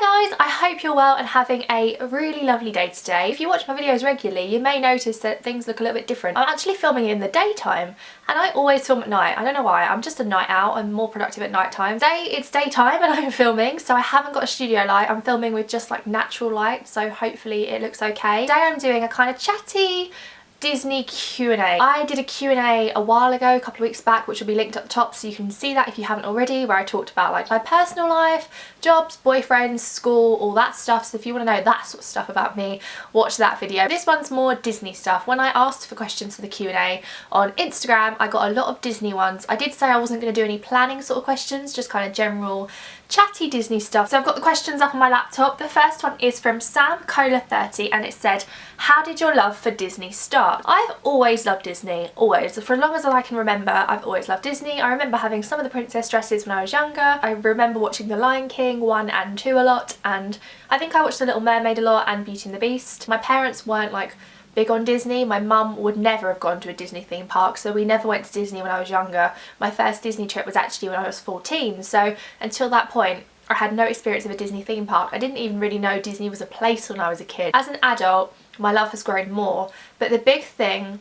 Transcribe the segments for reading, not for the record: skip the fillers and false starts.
Hi guys, I hope you're well and having a really lovely day today. If you watch my videos regularly, you may notice that things look a little bit different. I'm actually filming in the daytime and I always film at night. I don't know why, I'm just a night owl. I'm more productive at night time. Today it's daytime and I'm filming, so I haven't got a studio light. I'm filming with just like natural light, so hopefully it looks okay. Today I'm doing a kind of chatty Disney Q&A. I did a Q&A a while ago, a couple of weeks back, which will be linked at the top so you can see that if you haven't already, where I talked about like my personal life, jobs, boyfriends, school, all that stuff. So if you want to know that sort of stuff about me, watch that video. This one's more Disney stuff. When I asked for questions for the Q&A on Instagram, I got a lot of Disney ones. I did say I wasn't going to do any planning sort of questions, just kind of general chatty Disney stuff. So I've got the questions up on my laptop. The first one is from Sam Cola 30 and it said, how did your love for Disney start? I've always loved Disney, always. For as long as I can remember, I've always loved Disney. I remember having some of the princess dresses when I was younger. I remember watching The Lion King 1 and 2 a lot, and I think I watched The Little Mermaid a lot and Beauty and the Beast. My parents weren't like big on Disney. My mum would never have gone to a Disney theme park, so we never went to Disney when I was younger. My first Disney trip was actually when I was 14, so until that point I had no experience of a Disney theme park. I didn't even really know Disney was a place when I was a kid. As an adult, my love has grown more, but the big thing,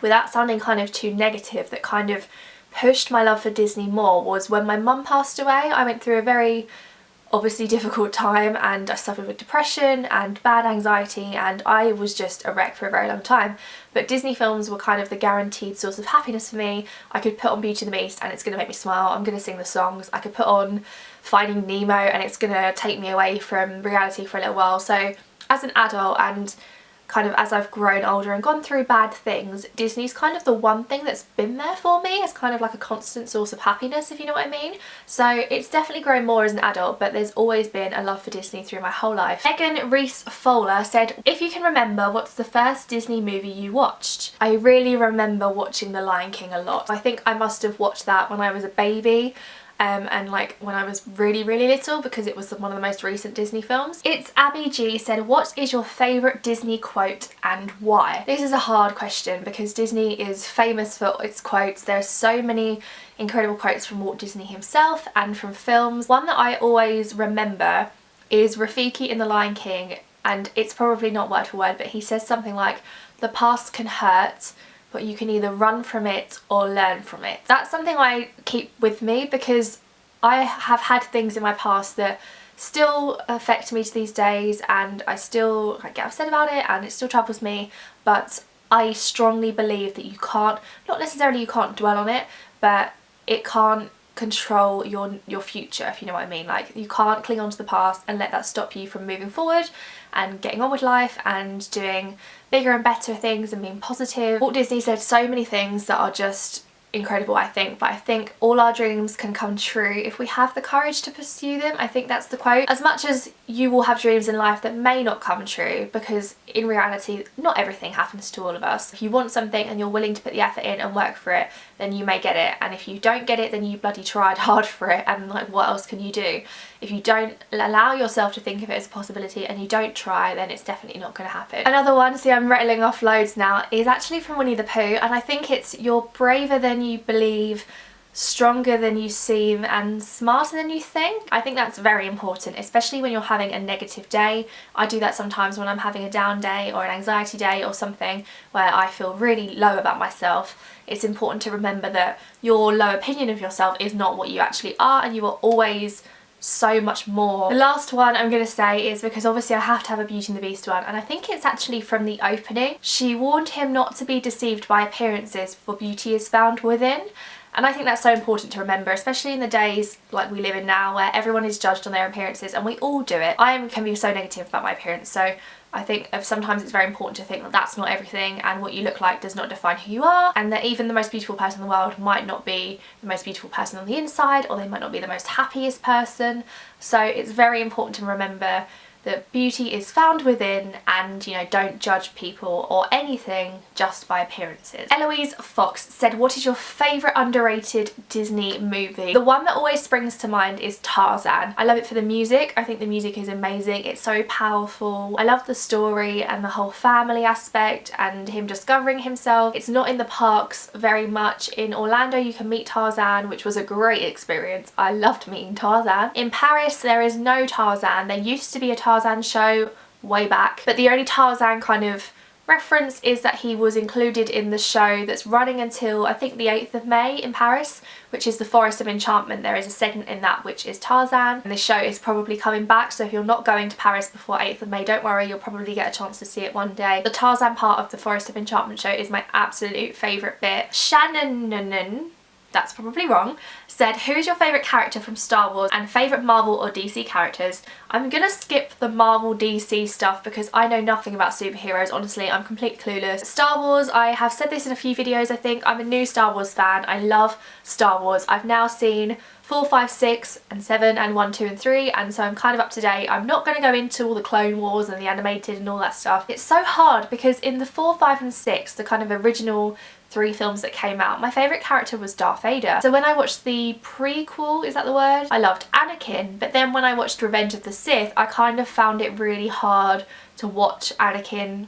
without sounding kind of too negative, that kind of pushed my love for Disney more was when my mum passed away. I went through a very obviously difficult time and I suffered with depression and bad anxiety and I was just a wreck for a very long time, but Disney films were kind of the guaranteed source of happiness for me. I could put on Beauty and the Beast and it's going to make me smile, I'm going to sing the songs. I could put on Finding Nemo and it's going to take me away from reality for a little while. So as an adult and kind of as I've grown older and gone through bad things, Disney's kind of the one thing that's been there for me. It's kind of like a constant source of happiness, if you know what I mean. So it's definitely grown more as an adult, but there's always been a love for Disney through my whole life. Megan Reese Fowler said, if you can remember, what's the first Disney movie you watched? I really remember watching The Lion King a lot. I think I must have watched that when I was a baby. And like when I was really little, because it was one of the most recent Disney films. It's Abby G said, what is your favourite Disney quote and why? This is a hard question because Disney is famous for its quotes. There's so many incredible quotes from Walt Disney himself and from films. One that I always remember is Rafiki in The Lion King, and it's probably not word for word, but he says something like, the past can hurt, but you can either run from it or learn from it. That's something I keep with me because I have had things in my past that still affect me to these days and I still get upset about it and it still troubles me, but I strongly believe that you can't, not necessarily you can't dwell on it, but it can't control your future, if you know what I mean. Like, you can't cling on to the past and let that stop you from moving forward and getting on with life and doing bigger and better things and being positive. Walt Disney said so many things that are just incredible, I think, but I think all our dreams can come true if we have the courage to pursue them. I think that's the quote. As much as you will have dreams in life that may not come true, because in reality not everything happens to all of us. If you want something and you're willing to put the effort in and work for it, then you may get it, and if you don't get it, then you bloody tried hard for it, and like, what else can you do? If you don't allow yourself to think of it as a possibility and you don't try, then it's definitely not going to happen. Another one, see I'm rattling off loads now, is actually from Winnie the Pooh, and I think it's, you're braver than you believe, stronger than you seem, and smarter than you think. I think that's very important, especially when you're having a negative day. I do that sometimes when I'm having a down day or an anxiety day or something where I feel really low about myself. It's important to remember that your low opinion of yourself is not what you actually are, and you are always so much more. The last one I'm going to say is because obviously I have to have a Beauty and the Beast one, and I think it's actually from the opening. She warned him not to be deceived by appearances, for beauty is found within. And I think that's so important to remember, especially in the days like we live in now where everyone is judged on their appearances, and we all do it. I can be so negative about my appearance, so I think sometimes it's very important to think that that's not everything, and what you look like does not define who you are, and that even the most beautiful person in the world might not be the most beautiful person on the inside, or they might not be the most happiest person. So it's very important to remember that beauty is found within, and you know, don't judge people or anything just by appearances. Eloise Fox said, what is your favourite underrated Disney movie? The one that always springs to mind is Tarzan. I love it for the music. I think the music is amazing. It's so powerful. I love the story and the whole family aspect and him discovering himself. It's not in the parks very much. In Orlando you can meet Tarzan, which was a great experience. I loved meeting Tarzan. In Paris there is no Tarzan. There used to be a Tarzan show way back, but the only Tarzan kind of reference is that he was included in the show that's running until I think the 8th of May in Paris, which is the Forest of Enchantment. There is a segment in that which is Tarzan, and this show is probably coming back, so if you're not going to Paris before 8th of May, don't worry, you'll probably get a chance to see it one day. The Tarzan part of the Forest of Enchantment show is my absolute favourite bit. Shannon, that's probably wrong, said, who is your favourite character from Star Wars and favourite Marvel or DC characters? I'm gonna skip the Marvel DC stuff because I know nothing about superheroes, honestly. I'm completely clueless. Star Wars, I have said this in a few videos, I think. I'm a new Star Wars fan. I love Star Wars. I've now seen 4, 5, 6 and 7 and 1, 2 and 3, and so I'm kind of up to date. I'm not going to go into all the Clone Wars and the animated and all that stuff. It's so hard because in the 4, 5 and 6, the kind of original 3 films that came out, my favourite character was Darth Vader. So when I watched the prequel, is that the word? I loved Anakin, but then when I watched Revenge of the Sith, I kind of found it really hard to watch Anakin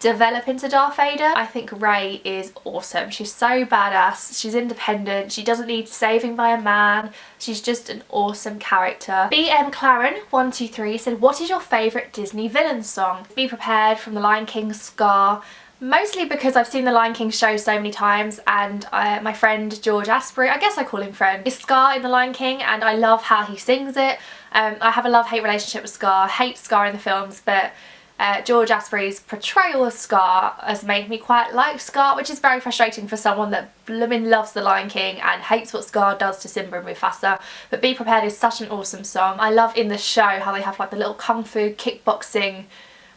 develop into Darth Vader. I think Rey is awesome. She's so badass. She's independent. She doesn't need saving by a man. She's just an awesome character. BM Claren 123 said, what is your favourite Disney villain song? Be Prepared from The Lion King, Scar. Mostly because I've seen the Lion King show so many times, and my friend George Asprey, I guess I call him friend, is Scar in the Lion King, and I love how he sings it. I have a love-hate relationship with Scar. I hate Scar in the films, but George Asprey's portrayal of Scar has made me quite like Scar, which is very frustrating for someone that blooming loves the Lion King and hates what Scar does to Simba and Mufasa. But Be Prepared is such an awesome song. I love in the show how they have like the little kung fu kickboxing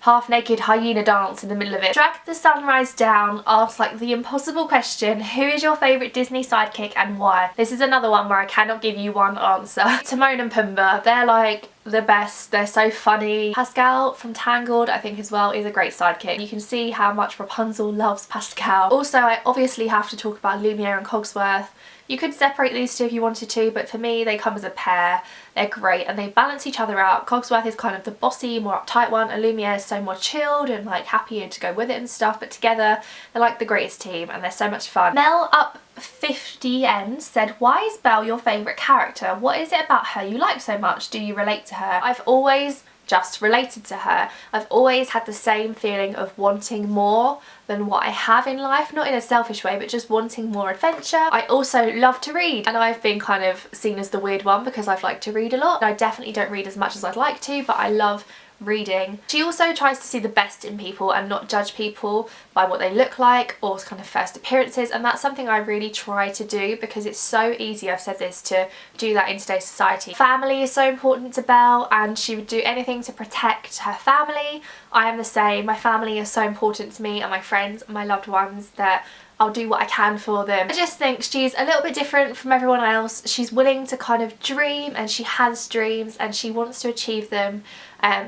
half-naked hyena dance in the middle of it. Drag the Sunrise Down asks like the impossible question, who is your favourite Disney sidekick and why? This is another one where I cannot give you one answer. Timon and Pumbaa, they're like the best. They're so funny. Pascal from Tangled, I think as well, is a great sidekick. You can see how much Rapunzel loves Pascal. Also, I obviously have to talk about Lumiere and Cogsworth. You could separate these two if you wanted to, but for me they come as a pair. They're great and they balance each other out. Cogsworth is kind of the bossy, more uptight one, and Lumiere is so more chilled and like happy and to go with it and stuff, but together they're like the greatest team and they're so much fun. Mel Up 50N said, why is Belle your favourite character? What is it about her you like so much? Do you relate to her? I've always just related to her. I've always had the same feeling of wanting more than what I have in life, not in a selfish way, but just wanting more adventure. I also love to read, and I've been kind of seen as the weird one because I've liked to read a lot. I definitely don't read as much as I'd like to, but I love reading. She also tries to see the best in people and not judge people by what they look like or kind of first appearances, and that's something I really try to do because it's so easy, I've said this, to do that in today's society. Family is so important to Belle and she would do anything to protect her family. I am the same. My family is so important to me and my friends and my loved ones that I'll do what I can for them. I just think she's a little bit different from everyone else. She's willing to kind of dream and she has dreams and she wants to achieve them.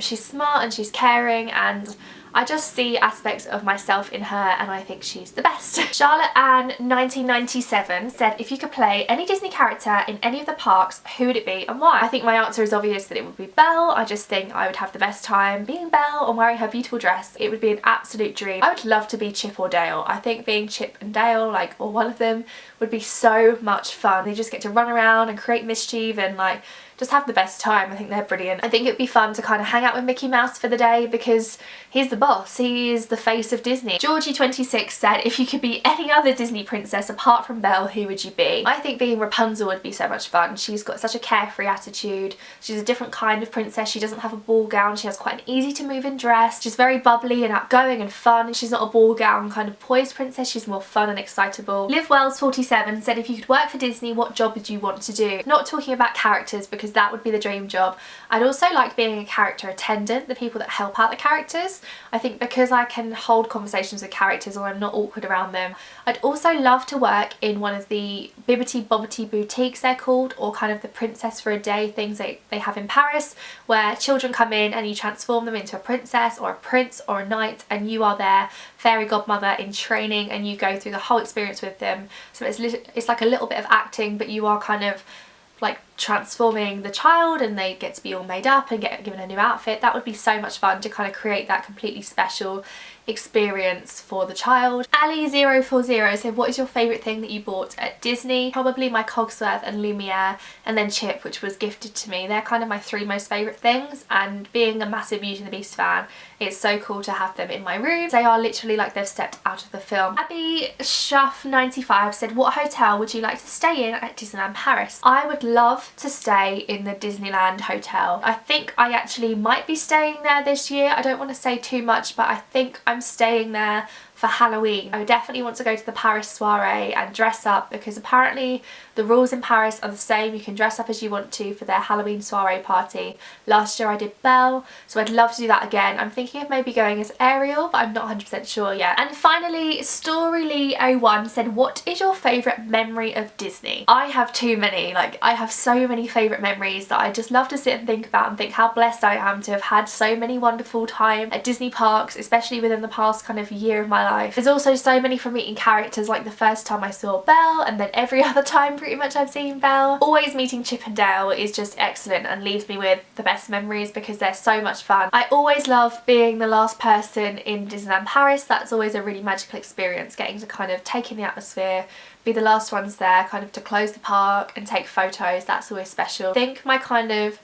She's smart and she's caring, and I just see aspects of myself in her and I think she's the best. Charlotte Ann 1997 said, if you could play any Disney character in any of the parks, who would it be and why? I think my answer is obvious that it would be Belle. I just think I would have the best time being Belle and wearing her beautiful dress. It would be an absolute dream. I would love to be Chip or Dale. I think being Chip and Dale, like, or one of them, would be so much fun. They just get to run around and create mischief and like just have the best time. I think they're brilliant. I think it'd be fun to kind of hang out with Mickey Mouse for the day because he's the boss. He is the face of Disney. Georgie26 said, if you could be any other Disney princess apart from Belle, who would you be? I think being Rapunzel would be so much fun. She's got such a carefree attitude. She's a different kind of princess. She doesn't have a ball gown. She has quite an easy to move in dress. She's very bubbly and outgoing and fun. She's not a ball gown kind of poised princess. She's more fun and excitable. Liv Wells 47 said, if you could work for Disney, what job would you want to do? Not talking about characters because because that would be the dream job. I'd also like being a character attendant, the people that help out the characters. I think because I can hold conversations with characters or I'm not awkward around them. I'd also love to work in one of the Bibbity Bobbity boutiques they're called, or kind of the Princess for a Day things they have in Paris, where children come in and you transform them into a princess or a prince or a knight, and you are their fairy godmother in training and you go through the whole experience with them. So it's like a little bit of acting, but you are kind of like transforming the child and they get to be all made up and get given a new outfit. That would be so much fun to kind of create that completely special experience for the child. Ellie040 said, what is your favourite thing that you bought at Disney? Probably my Cogsworth and Lumiere, and then Chip, which was gifted to me. They're kind of my three most favourite things, and being a massive Beauty and the Beast fan, it's so cool to have them in my room. They are literally like they've stepped out of the film. Abby Shuff95 said, what hotel would you like to stay in at Disneyland Paris? I would love to stay in the Disneyland hotel. I think I actually might be staying there this year. I don't want to say too much, but I think I'm staying there for Halloween. I would definitely want to go to the Paris soiree and dress up, because apparently the rules in Paris are the same. You can dress up as you want to for their Halloween soiree party. Last year I did Belle, so I'd love to do that again. I'm thinking of maybe going as Ariel, but I'm not 100% sure yet. And finally, Storylee01 said, what is your favourite memory of Disney? I have too many. Like, I have so many favourite memories that I just love to sit and think about and think how blessed I am to have had so many wonderful time at Disney parks, especially within the past kind of year of my life. There's also so many from meeting characters, like the first time I saw Belle, and then every other time pretty much I've seen Belle. Always meeting Chip and Dale is just excellent and leaves me with the best memories because they're so much fun. I always love being the last person in Disneyland Paris. That's always a really magical experience, getting to kind of take in the atmosphere, be the last ones there, kind of to close the park and take photos. That's always special. I think my kind of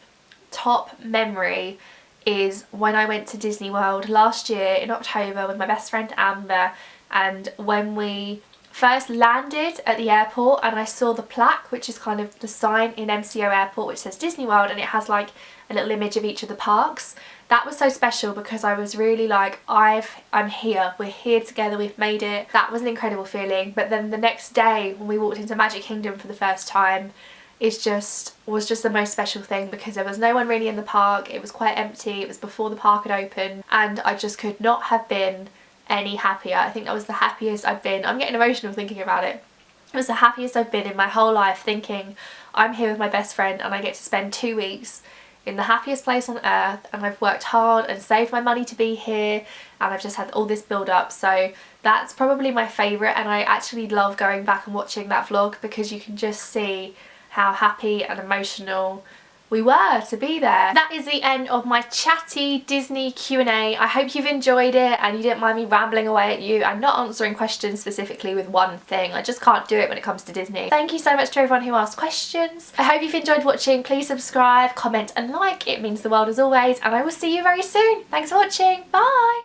top memory is when I went to Disney World last year in October with my best friend Amber, and when we first landed at the airport and I saw the plaque, which is kind of the sign in MCO Airport which says Disney World, and it has like a little image of each of the parks. That was so special because I was really like, I'm here, we're here together, we've made it. That was an incredible feeling. But then the next day when we walked into Magic Kingdom for the first time, was just the most special thing, because there was no one really in the park. It was quite empty. It was before the park had opened, and I just could not have been any happier. I think that was the happiest I've been. I'm getting emotional thinking about it. It was the happiest I've been in my whole life, thinking I'm here with my best friend and I get to spend 2 weeks in the happiest place on earth, and I've worked hard and saved my money to be here, and I've just had all this build up. So that's probably my favourite, and I actually love going back and watching that vlog because you can just see how happy and emotional we were to be there. That is the end of my Chatty Disney Q&A. I hope you've enjoyed it and you didn't mind me rambling away at you and not answering questions specifically with one thing. I just can't do it when it comes to Disney. Thank you so much to everyone who asked questions. I hope you've enjoyed watching. Please subscribe, comment and like. It means the world as always, and I will see you very soon. Thanks for watching. Bye!